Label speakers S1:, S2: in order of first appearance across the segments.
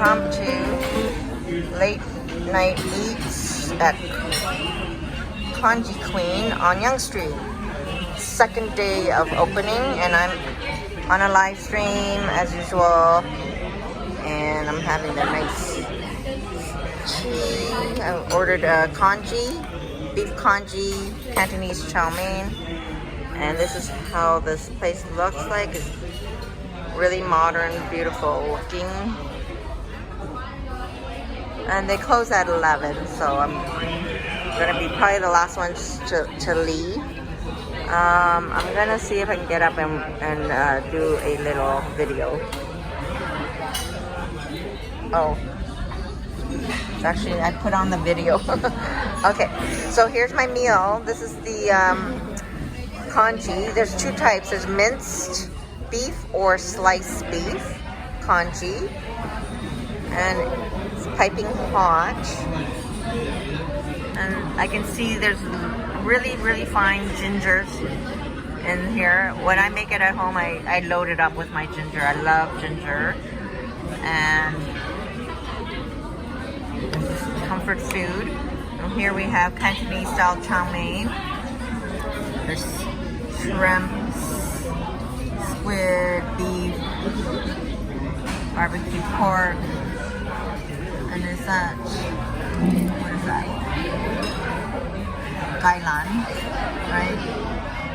S1: impromptu late night eats at Kanji Queen on Yonge Street. Second day of opening, and I'm on a live stream as usual, and I'm having a nice tea. I ordered a congee, beef congee, Cantonese chow mein, and this is how this place looks like. It's really modern, beautiful looking, and they close at 11, so I'm gonna be probably the last ones to leave. I'm gonna see if I can get up and do a little video. Oh, actually I put on the video. Okay, so here's my meal. This is the congee. There's two types. There's minced beef or sliced beef congee, and it's piping hot. And I can see there's really fine gingers in here. When I make it at home, I load it up with my ginger. I love ginger. And this is comfort food. And here we have Cantonese style chow mein. There's shrimp, squid, beef, barbecue pork, and there's that, what is that? Gailan, right?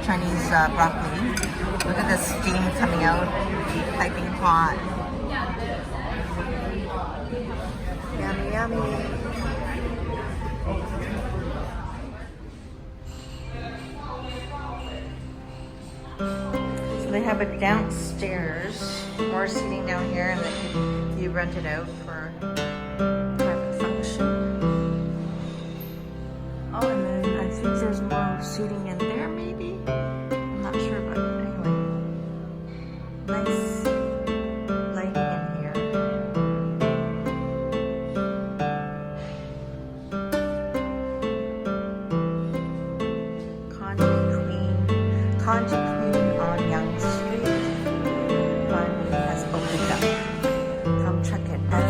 S1: Chinese broccoli. Look at the steam coming out, piping hot. Yummy, yummy. So they have it downstairs, more seating down here, and then you rent it out for private function. Oh, and then I think there's more seating in there, maybe? I'm not sure, but anyway. Nice lighting in here. Kanji Queen on Yonge Street. Finally has opened up. Come check it out.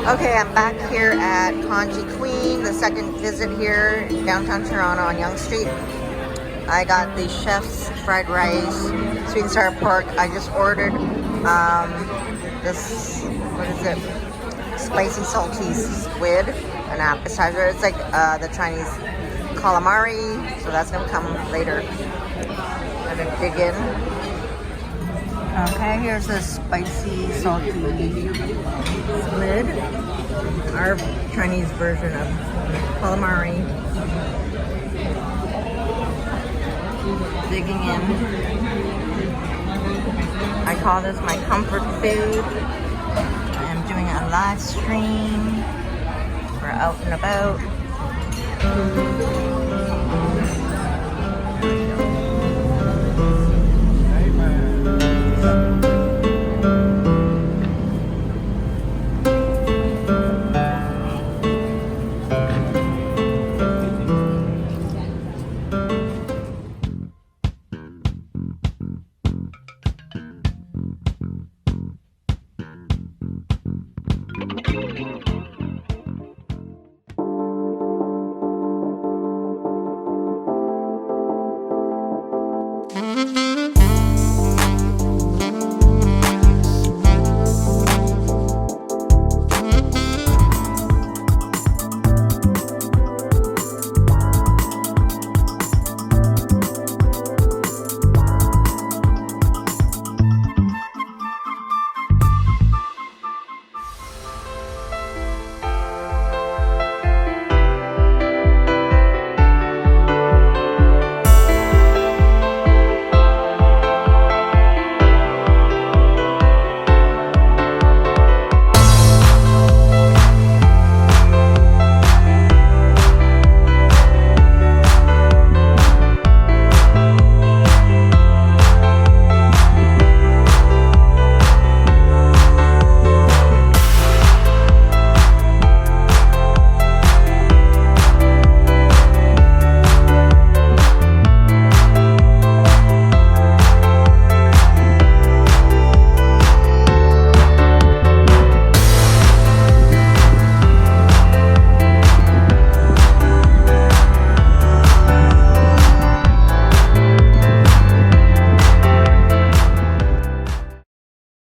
S1: Okay, I'm back here at Congee Queen, the second visit here, downtown Toronto on Yonge Street. I got the chef's fried rice, sweet and sour pork. I just ordered this, what is it? Spicy salty squid, an appetizer. It's like the Chinese calamari, so that's gonna come later. I'm gonna dig in. Okay, here's the spicy salty squid, our Chinese version of calamari. Digging in. I call this my comfort food. I'm doing a live stream. We're out and about.